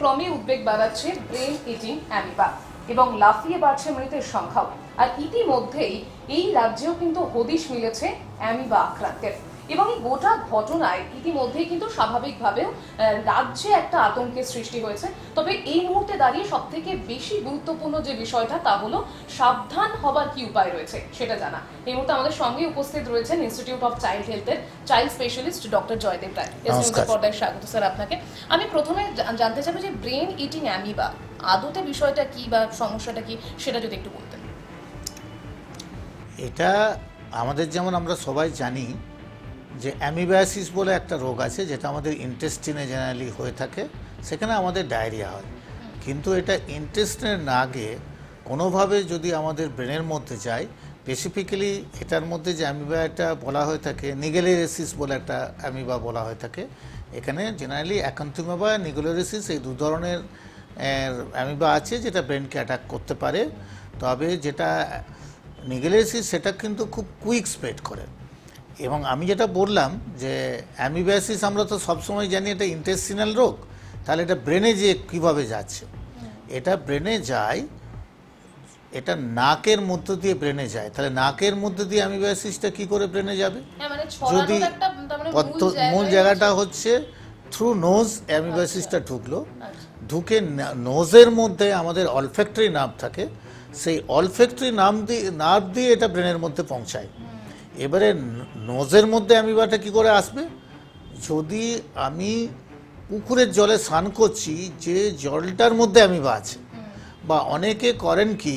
ক্রমে উদ্বেগ বাড়াচ্ছে ব্রেন ইটিং অ্যামিবা এবং লাফিয়ে বাড়ছে মৃতের সংখ্যাও। আর ইতিমধ্যেই এই রাজ্যেও কিন্তু হদিশ মিলেছে অ্যামিবা আক্রান্তের এবং এই গোটা ঘটনায় ইতিমধ্যেই কিন্তু স্বাভাবিকভাবেও রাজ্যে একটা আতঙ্কের সৃষ্টি হয়েছে। তবে এই মুহূর্তে দাঁড়িয়ে সব থেকে বেশি গুরুত্বপূর্ণ যে বিষয়টা তা হলো সাবধান হবার কি উপায় রয়েছে সেটা জানা। এই মুহূর্তে আমাদের সঙ্গে উপস্থিত রয়েছেন ইনস্টিটিউট অফ চাইল্ড হেলথের চাইল্ড স্পেশালিস্ট ডক্টর জয়দেব রায়। পর্দায় স্বাগত স্যার আপনাকে। আমি প্রথমে জানতে চাইবো যে ব্রেন ইটিং অ্যামিবা আদতে বিষয়টা কি বা সমস্যাটা কি সেটা যদি একটু বলতেন। এটা আমাদের যেমন আমরা সবাই জানি যে অ্যামিবায়াসিস বলে একটা রোগ আছে যেটা আমাদের ইন্টেস্টিনে জেনারেলি হয়ে থাকে, সেখানে আমাদের ডায়রিয়া হয়। কিন্তু এটা ইন্টেস্টিনে না গিয়ে কোনোভাবে যদি আমাদের ব্রেনের মধ্যে যায়, স্পেসিফিক্যালি এটার মধ্যে যে অ্যামিবাটা বলা হয়ে থাকে নিগেলেরিয়াসিস বলে একটা অ্যামিবা বলা হয়ে থাকে। এখানে জেনারেলি অ্যাকান্থিমাবা নিগেলেরিয়াসিস এই দু ধরনের অ্যামিবা আছে যেটা ব্রেনকে অ্যাটাক করতে পারে। তবে যেটা নিগেলেরিয়াসিস সেটা কিন্তু খুব কুইক স্প্রেড করে। এবং আমি যেটা বললাম যে অ্যামিবায়াসিস আমরা তো সবসময় জানি এটা ইন্টেস্টিনাল রোগ, তাহলে এটা ব্রেনে যে কীভাবে যাচ্ছে, এটা ব্রেনে যায়, এটা নাকের মধ্য দিয়ে ব্রেনে যায়। তাহলে নাকের মধ্যে দিয়ে অ্যামিবায়াসিসটা কী করে ব্রেনে যাবে? যদি মূল জায়গাটা হচ্ছে থ্রু নোজ অ্যামিবায়াসিসটা ঢুকলো, ঢুকে নোজের মধ্যে আমাদের অলফ্যাক্টরি নার্ভ থাকে, সেই অলফ্যাক্টরি নার্ভ দিয়ে এটা ব্রেনের মধ্যে পৌঁছায়। এবারে নোজের মধ্যে অ্যামিবাটা কি করে আসবে? যদি আমি পুকুরের জলে স্নান করছি, যে জলটার মধ্যে অ্যামিবা আছে, বা অনেকে করেন কি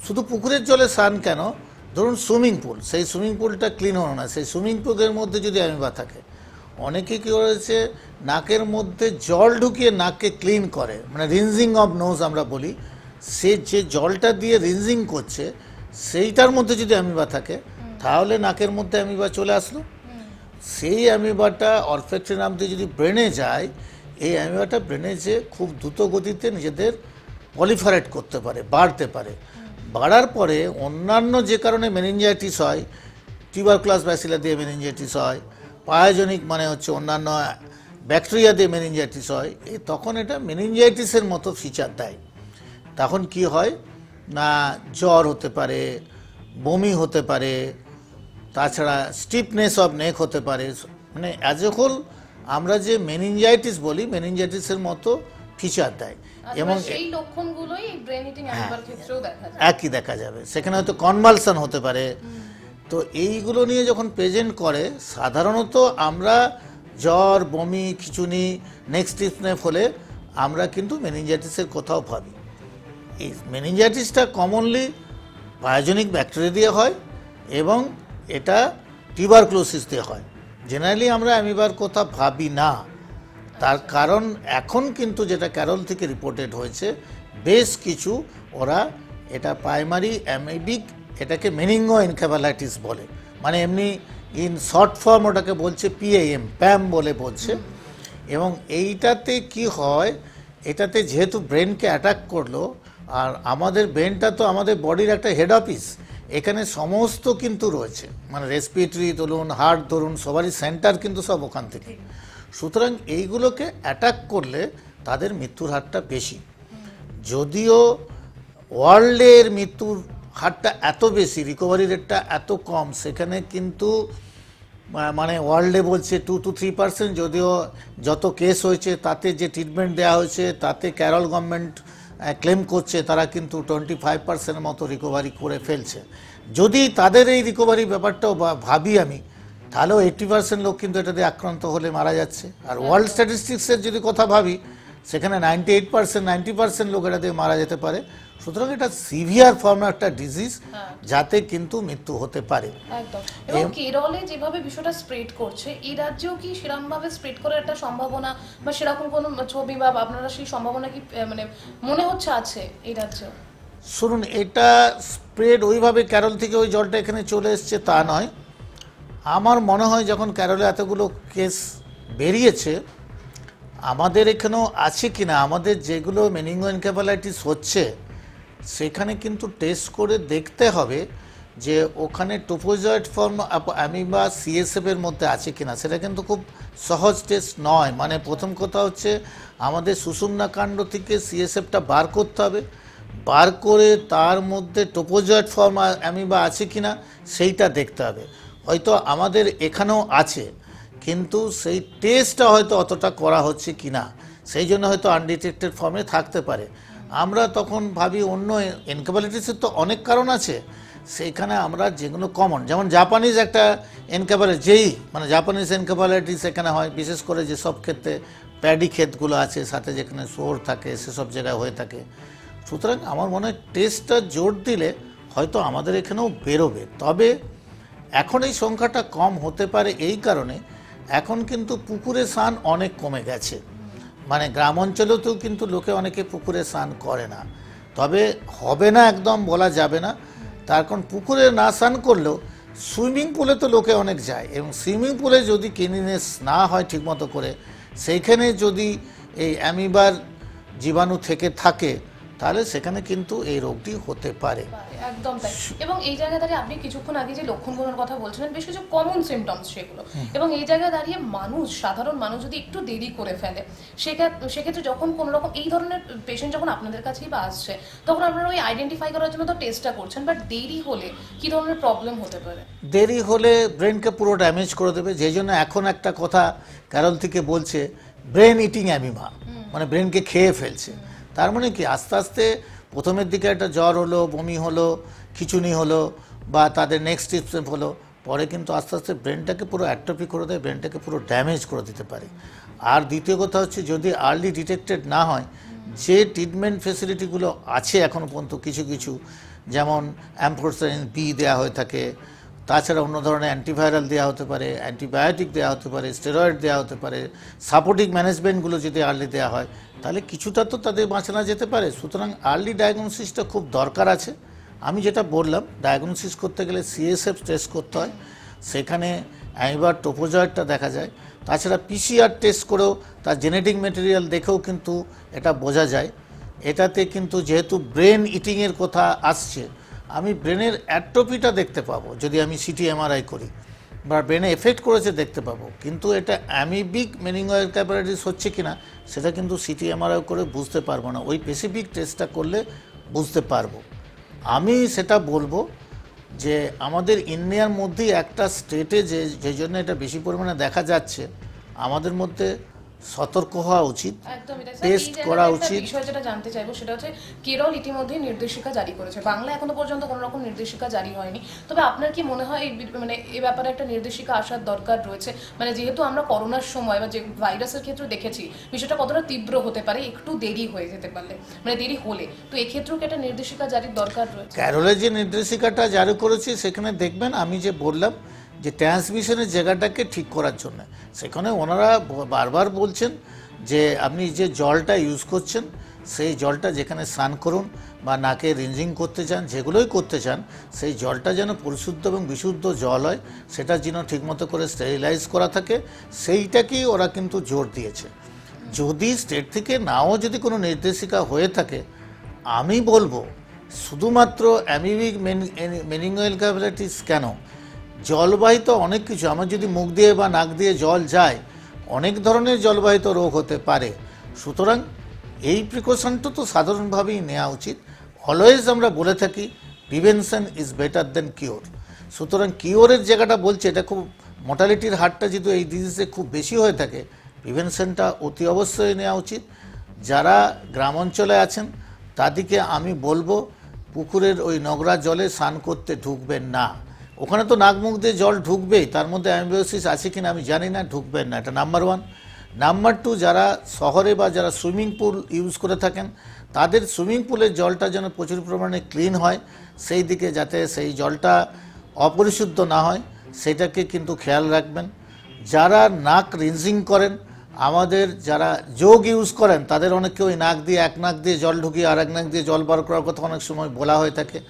শুধু পুকুরের জলে স্নান কেন, ধরুন সুইমিং পুল, সেই সুইমিং পুলটা ক্লিন হলো না, সেই সুইমিং পুলের মধ্যে যদি অ্যামিবা থাকে, অনেকে কী করেছে নাকের মধ্যে জল ঢুকিয়ে নাককে ক্লিন করে, মানে রিনজিং অফ নোজ আমরা বলি। সে যে জলটা দিয়ে রিনজিং করছে সেইটার মধ্যে যদি অ্যামিবা থাকে, তাহলে নাকের মধ্যে অ্যামিবা চলে আসলো। সেই অ্যামিবাটা অলফ্যাক্টরি নার্ভ দিয়ে যদি ব্রেনে যায়, এই অ্যামিবাটা ব্রেনে যে খুব দ্রুত গতিতে নিজেদের পলিফারেট করতে পারে, বাড়তে পারে। বাড়ার পরে অন্যান্য যে কারণে মেনিনজাইটিস হয়, টিউবারকুলাস ব্যাসিলা দিয়ে মেনিনজাইটিস হয়, পায়োজনিক মানে হচ্ছে অন্যান্য ব্যাকটেরিয়া দিয়ে মেনিনজাইটিস হয়, তখন এটা মেনিনজাইটিসের মতো ফিচার দেয়। তখন কি হয় না, জ্বর হতে পারে, বমি হতে পারে, তাছাড়া স্টিফনেস অফ নেক হতে পারে। মানে অ্যাজ এ হোল আমরা যে মেনিনজাইটিস বলি, মেনিনজাইটিসের মতো ফিচার দেয়। এবং সেই লক্ষণগুলোই ব্রেন ইটিং অ্যামিবার ক্ষেত্রেও দেখা যায়, একই দেখা যাবে। সেখানে হয়তো কনভালশন হতে পারে। তো এইগুলো নিয়ে যখন প্রেজেন্ট করে, সাধারণত আমরা জ্বর, বমি, খিঁচুনি, নেক স্টিফনেস হলে আমরা কিন্তু মেনিনজাইটিসের কোথাও ভাবি। এই মেনিনজাইটিসটা কমনলি পায়োজনিক ব্যাকটেরিয়া দিয়ে হয় এবং এটা টিউবারকুলোসিস দিয়ে হয়। জেনারেলি আমরা অ্যামিবার কথা ভাবি না। তার কারণ এখন কিন্তু যেটা ক্যারল থেকে রিপোর্টেড হয়েছে, বেশ কিছু ওরা এটা প্রাইমারি অ্যামিবিক, এটাকে মেনিঙ্গো এনকেফালাইটিস বলে, মানে এমনি ইন শর্ট ফর্ম ওটাকে বলছে প্যাম বলে বলছে। এবং এইটাতে কি হয়, এটাতে যেহেতু ব্রেনকে অ্যাটাক করলো, আর আমাদের ব্রেনটা তো আমাদের বডির একটা হেড অফিস, এখানে সমস্ত কিন্তু রয়েছে, মানে রেসপিরেটরি ধরুন, হার্ট ধরুন, সবারই সেন্টার কিন্তু সব ওখান থেকে। সুতরাং এইগুলোকে অ্যাটাক করলে তাদের মৃত্যুর হারটা বেশি। যদিও ওয়ার্ল্ডের মৃত্যুর হারটা এত বেশি, রিকভারি রেটটা এত কম, সেখানে কিন্তু মানে ওয়ার্ল্ডে বলছে 2 to 3%। যদিও যত কেস হয়েছে তাতে যে ট্রিটমেন্ট দেওয়া হয়েছে, তাতে ক্যারল গভর্নমেন্ট ক্লেম করছে তারা কিন্তু 25% মতো রিকভারি করে ফেলছে। যদি তাদের এই রিকভারি ব্যাপারটাও ভাবি আমি, তাহলেও 80% লোক কিন্তু এটা দিয়ে আক্রান্ত হলে মারা যাচ্ছে। আর ওয়ার্ল্ড স্ট্যাটিস্টিক্সের যদি কথা ভাবি, সেখানে 98%, 90% লোক এটা দিয়ে মারা যেতে পারে। সুতরাং এটা সিভিয়ার ফর্ম একটা ডিজিজ, যাতে কিন্তু মৃত্যু হতে পারে। একদম। এবং কেরলে যেভাবে বিষয়টা স্প্রেড করছে, এই রাজ্যেও কি সেরকমভাবে স্প্রেড করার একটা সম্ভাবনা বা সেরকম কোনো ছবি বা আপনারা সেই সম্ভাবনা কি মানে মনে হচ্ছে আছে এই রাজ্যে? শুনুন, এটা স্প্রেড ওইভাবে ক্যারল থেকে ওই জলটা এখানে চলে এসছে তা নয়। আমার মনে হয় যখন ক্যারলে এতগুলো কেস বেরিয়েছে, আমাদের এখানেও আছে কিনা, আমাদের যেগুলো মেনিঙ্গো এনকেফালাইটিস হচ্ছে সেখানে কিন্তু টেস্ট করে দেখতে হবে যে ওখানে টোপোজয়েড ফর্ম অ্যামিবা সিএসএফ এর মধ্যে আছে কিনা, সেটা কিন্তু খুব সহজ টেস্ট নয়। মানে প্রথম কথা হচ্ছে আমাদের সুষুম্না কাণ্ড থেকে সিএসএফটা বার করতে হবে, বার করে তার মধ্যে টোপোজয়েড ফর্ম অ্যামিবা আছে কিনা সেইটা দেখতে হবে। হয়তো আমাদের এখানেও আছে, কিন্তু সেই টেস্টটা হয়তো অতটা করা হচ্ছে কিনা, সেই জন্য হয়তো আনডিটেক্টেড ফর্মে থাকতে পারে। আমরা তখন ভাবি অন্য এনকেফালাইটিসের তো অনেক কারণ আছে, সেইখানে আমরা যেগুলো কমন, যেমন জাপানিজ একটা এনকেফালাইটিস, মানে জাপানিজ এনকেফালাইটিস এখানে হয়, বিশেষ করে যেসব ক্ষেত্রে প্যাডি ক্ষেতগুলো আছে সাথে যেখানে শোর থাকে সেসব জায়গায় হয়ে থাকে। সুতরাং আমার মনে হয় টেস্টটা জোর দিলে হয়তো আমাদের এখানেও বেরোবে। তবে এখন এই সংখ্যাটা কম হতে পারে এই কারণে এখন কিন্তু পুকুরে স্নান অনেক কমে গেছে। মানে গ্রাম অঞ্চলেও কিন্তু লোকে অনেকে পুকুরে স্নান করে না, তবে হবে না একদম বলা যাবে না। তার কারণ পুকুরে না স্নান করলেও সুইমিং পুলে তো লোকে অনেক যায়, এবং সুইমিং পুলে যদি ক্লিননেস না হয় ঠিকমতো করে, সেইখানে যদি এই অ্যামিবার জীবাণু থেকে থাকে তাহলে সেখানে কিন্তু এই রোগটি হতে পারে। একদম তাই। এবং এই জায়গায় দাঁড়িয়ে আপনি কিছুক্ষণ আগে যে লক্ষণগুলোর কথা বলছিলেন, বেশ কিছু কমন সিমটমস সেগুলো, এবং এই জায়গায় দাঁড়িয়ে সাধারণ মানুষ যদি একটু দেরি করে ফেলে, সেক্ষেত্রে যখন কোনো রকম এই ধরনের পেশেন্ট যখন আপনাদের কাছেই বা আসছে, তখন আপনারা ওই আইডেন্টিফাই করার জন্য তো টেস্টটা করছেন, বাট দেরি হলে কি ধরনের প্রবলেম হতে পারে? দেরি হলে ব্রেনকে পুরো ড্যামেজ করে দেবে। যেই জন্য এখন একটা কথা ক্যারল থেকে বলছে ব্রেন ইটিং অ্যামিবা, মানে ব্রেনকে খেয়ে ফেলছে। তার মানে কি আস্তে আস্তে প্রথমের দিকে একটা জ্বর হলো, বমি হলো, খিচুনি হলো, বা তাদের নেক্সট স্টেপ হলো, পরে কিন্তু আস্তে আস্তে ব্রেনটাকে পুরো অ্যাট্রফি করে দেয়, ব্রেনটাকে পুরো ড্যামেজ করে দিতে পারে। আর দ্বিতীয় কথা হচ্ছে যদি আর্লি ডিটেক্টেড না হয়, যে ট্রিটমেন্ট ফেসিলিটিগুলো আছে এখনও পর্যন্ত কিছু কিছু, যেমন অ্যাম্ফোটেরিন বি দেওয়া হয়ে থাকে, তাছাড়া অন্য ধরনের অ্যান্টিভাইরাল দেওয়া হতে পারে, অ্যান্টিবায়োটিক দেওয়া হতে পারে, স্টেরয়েড দেওয়া হতে পারে, সাপোর্টিং ম্যানেজমেন্টগুলো যদি আর্লি দেওয়া হয় তাহলে কিছুটা তো তাদের বাঁচানো যেতে পারে। সুতরাং আর্লি ডায়াগনোসিসটা খুব দরকার আছে। আমি যেটা বললাম, ডায়াগনোসিস করতে গেলে সিএসএফ টেস্ট করতে হয়, সেখানে অ্যামিবার টোপোজয়েডটা দেখা যায়। তাছাড়া পিসিআর টেস্ট করেও তার জেনেটিক ম্যাটেরিয়াল দেখেও কিন্তু এটা বোঝা যায়। এটাতে কিন্তু যেহেতু ব্রেন ইটিংয়ের কথা আসছে, আমি ব্রেনের অ্যাট্রোপিটা দেখতে পাবো যদি আমি সিটি এমআরআই করি, বা ব্রেনে এফেক্ট করেছে দেখতে পাবো, কিন্তু এটা অ্যামিবিক মেনিনজাইটিস হচ্ছে কিনা সেটা কিন্তু সিটি এমআরআই করে বুঝতে পারবো না, ওই স্পেসিফিক টেস্টটা করলে বুঝতে পারবো। আমি সেটা বলবো যে আমাদের ইন্ডিয়ার মধ্যেই একটা স্টেটে যে জন্য এটা বেশি পরিমাণে দেখা যাচ্ছে, আমাদের মধ্যে সতর্ক হওয়া উচিত, টেস্ট করা উচিত। বিষয় যেটা জানতে চাইবো সেটা হচ্ছে কেরল ইতিমধ্যে নির্দেশিকা জারি করেছে, বাংলা এখনো পর্যন্ত কোনো রকম নির্দেশিকা জারি হয়নি। তবে আপনার কি মনে হয় মানে এই ব্যাপারে একটা নির্দেশিকা আসার দরকার রয়েছে? মানে যেহেতু আমরা করোনার সময় বা যে ভাইরাসের ক্ষেত্রে দেখেছি বিষয়টা কতটা তীব্র হতে পারে একটু দেরি হয়ে যেতে পারলে, মানে দেরি হলে, তো এক্ষেত্রেও কি একটা নির্দেশিকা জারির দরকার রয়েছে? কেরলে যে নির্দেশিকাটা জারি করেছে সেখানে দেখবেন আমি যে বললাম যে ট্রান্সমিশনের জায়গাটাকে ঠিক করার জন্য, সেখানে ওনারা বারবার বলছেন যে আপনি যে জলটা ইউজ করছেন সেই জলটা যেখানে স্নান করুন বা নাকে রিনজিং করতে চান, যেগুলোই করতে চান, সেই জলটা যেন পরিশুদ্ধ এবং বিশুদ্ধ জল হয়, সেটা যেন ঠিকমতো করে স্টেরিলাইজ করা থাকে, সেইটাকেই ওরা কিন্তু জোর দিয়েছে। যদি স্টেট থেকে নাও যদি কোনো নির্দেশিকা হয়ে থাকে, আমি বলবো শুধুমাত্র অ্যামিবিক মেনিনজাইটিস কেন, জলবাহিত অনেক কিছু, আমার যদি মুখ দিয়ে বা নাক দিয়ে জল যায়, অনেক ধরনের জলবাহিত রোগ হতে পারে। সুতরাং এই প্রিকশনটা তো সাধারণভাবেই নেওয়া উচিত। অলওয়েজ আমরা বলে থাকি prevention is better then cure. সুতরাং কিওরের জায়গাটা বলছে, এটা খুব মর্টালিটির হারটা যেহেতু এই ডিজিজে খুব বেশি হয়ে থাকে, প্রিভেনশনটা অতি অবশ্যই নেওয়া উচিত। যারা গ্রাম অঞ্চলে আছেন তাদেরকে আমি বলবো পুকুরের ওই নোংরা জলে স্নান করতে ঢুকবেন না। ওখানে তো নাক মুখ দিয়ে জল ঢুকবেই, তার মধ্যে অ্যামিবিওসিস আছে কিনা আমি জানি না, ঢুকবেন না, এটা নাম্বার 1। নাম্বার 2, যারা শহরে বা যারা সুইমিং পুল ইউজ করে থাকেন তাদের সুইমিং পুলের জলটা যেন প্রচুর পরিমাণে ক্লিন হয়, সেই দিকে যাতে সেই জলটা অপরিশুদ্ধ না হয় সেটাকে কিন্তু খেয়াল রাখবেন। যারা নাক রিনজিং করেন, আমাদের যারা যোগ ইউজ করেন তাদের অনেকে ওই নাক দিয়ে এক নাক দিয়ে জল ঢুকিয়ে আর এক নাক দিয়ে জল বার করার কথা অনেক সময় বলা হয়ে থাকে।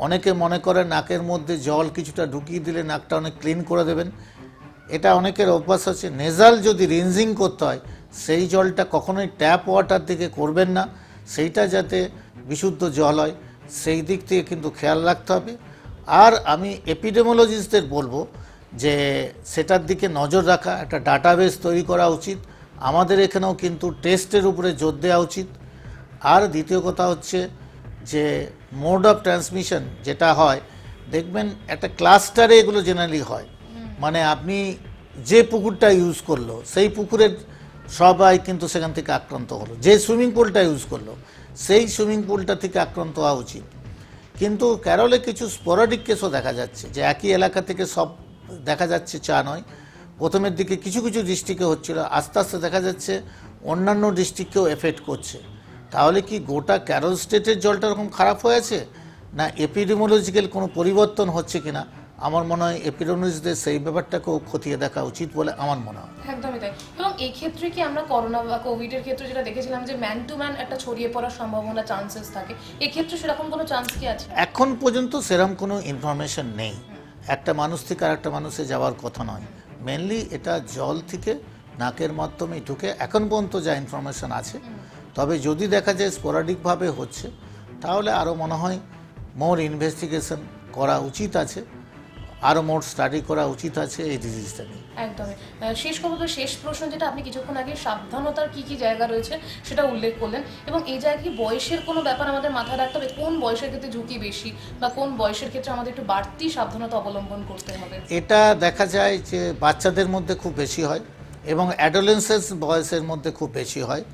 অনেকে মনে করে নাকের মধ্যে জল কিছুটা ঢুকিয়ে দিলে নাকটা অনেক ক্লিন করে দেবেন, এটা অনেকের অভ্যাস আছে। নেজাল যদি রিনজিং করতে হয় সেই জলটা কখনোই ট্যাপ ওয়াটার থেকে করবেন না, সেইটা যাতে বিশুদ্ধ জল হয় সেই দিক থেকে কিন্তু খেয়াল রাখতে হবে। আর আমি এপিডেমোলজিস্টদের বলবো যে সেটার দিকে নজর রাখা, একটা ডাটাবেস তৈরি করা উচিত। আমাদের এখানেও কিন্তু টেস্টের উপরে জোর দেওয়া উচিত। আর দ্বিতীয় কথা হচ্ছে যে মোড অফ ট্রান্সমিশন যেটা হয়, দেখবেন একটা ক্লাস্টারে এগুলো জেনারেলি হয়, মানে আপনি যে পুকুরটা ইউজ করলো সেই পুকুরের সবাই কিন্তু সেখান থেকে আক্রান্ত হলো, যে সুইমিং পুলটা ইউজ করলো সেই সুইমিং পুলটা থেকে আক্রান্ত হওয়া উচিত। কিন্তু ক্যারলে কিছু স্পোরাডিক কেসও দেখা যাচ্ছে, যে একই এলাকা থেকে সব দেখা যাচ্ছে চা নয়। প্রথমের দিকে কিছু কিছু ডিস্ট্রিক্টে হচ্ছিল, আস্তে আস্তে দেখা যাচ্ছে অন্যান্য ডিস্ট্রিক্টকেও এফেক্ট করছে। তাহলে কি গোটা ক্যারল স্টেটের জলটা এরকম খারাপ হয়েছে, না এপিডেমিওলজিক্যাল কোনো পরিবর্তন হচ্ছে কিনা? আমার মনে হয় এপিডেমিওলজিস্টদের সেই ব্যাপারটাকেও খতিয়ে দেখা উচিত বলে আমার মনে হয়। একদমই তাই। এবং এই ক্ষেত্রে কি আমরা করোনা বা কোভিডের ক্ষেত্রে যেটা দেখেছিলাম যে ম্যান টু ম্যান একটা ছড়িয়ে পড়ার সম্ভাবনা, চান্সেস থাকে, এই ক্ষেত্রে সেরকম কোনো চান্স কি আছে? এখন পর্যন্ত সেরকম কোনো ইনফরমেশন নেই। একটা মানুষ থেকে আর একটা মানুষে যাওয়ার কথা নয়, মেনলি এটা জল থেকে নাকের মাধ্যমে ঢুকে এখন পর্যন্ত যা ইনফরমেশন আছে। তবে যদি দেখা যায় স্পোরাডিকভাবে হচ্ছে, তাহলে আরও মনে হয় মোর ইনভেস্টিগেশন করা উচিত আছে, আরও মোর স্টাডি করা উচিত আছে এই ডিজিজটা নিয়ে। একদমই। শেষ করবো, শেষ প্রশ্ন যেটা, আপনি কিছুক্ষণ আগে সাবধানতার কি কি জায়গা রয়েছে সেটা উল্লেখ করলেন, এবং এই জায়গায় কি বয়সের কোনো ব্যাপার আমাদের মাথায় রাখতে হবে? কোন বয়সের ক্ষেত্রে ঝুঁকি বেশি, বা কোন বয়সের ক্ষেত্রে আমাদের একটু বাড়তি সাবধানতা অবলম্বন করতে হবে? এটা দেখা যায় যে বাচ্চাদের মধ্যে খুব বেশি হয়, এবং অ্যাডোলেন্সেন্স বয়সের মধ্যে খুব বেশি হয়।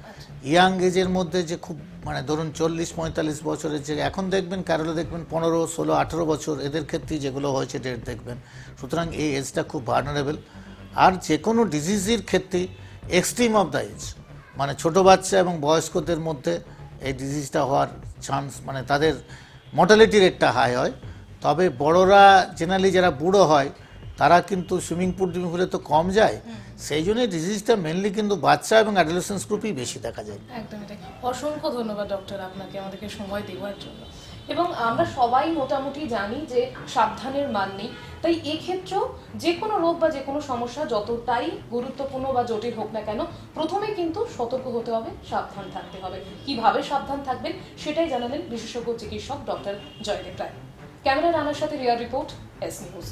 ইয়াং এজের মধ্যে যে খুব মানে ধরুন 40-45 বছরের, যে এখন দেখবেন ক্যারলে দেখবেন 15, 16, 18 বছর এদের ক্ষেত্রেই যেগুলো হয়েছে ডেট দেখবেন। সুতরাং এই এজটা খুব ভার্নারেবল। আর যে কোনো ডিজিজের ক্ষেত্রে এক্সট্রিম অফ দ্য এজ, মানে ছোট বাচ্চা এবং বয়স্কদের মধ্যে এই ডিজিজটা হওয়ার চান্স, মানে তাদের মর্টালিটি রেটটা হাই হয়। তবে বড়রা জেনারেলি যারা বুড়ো হয় তারা কিন্তু সুইমিং পুলে তো কম যায়, সেই জন্য ডিজিজটা মেনলি কিন্তু বাচ্চা এবং অ্যাডোলেসেন্স গ্রুপেই বেশি দেখা যায়। একদমই তাই। অসংখ্য ধন্যবাদ ডক্টর আপনাকে আমাদেরকে সময় দেওয়ার জন্য। এবং আমরা সবাই মোটামুটি জানি যে সাবধানের মান নেই, তাই এক্ষেত্রেও যে কোনো রোগ বা যে কোনো সমস্যা যতটাই গুরুত্বপূর্ণ বা জটিল হোক না কেন, প্রথমে কিন্তু সতর্ক হতে হবে, সাবধান থাকতে হবে। কিভাবে সাবধান থাকবেন সেটাই জানালেন বিশেষজ্ঞ চিকিৎসক ডক্টর জয়দেব রায়। ক্যামেরা রানার সাথে রিয়া রিপোর্ট, এস নিউজ।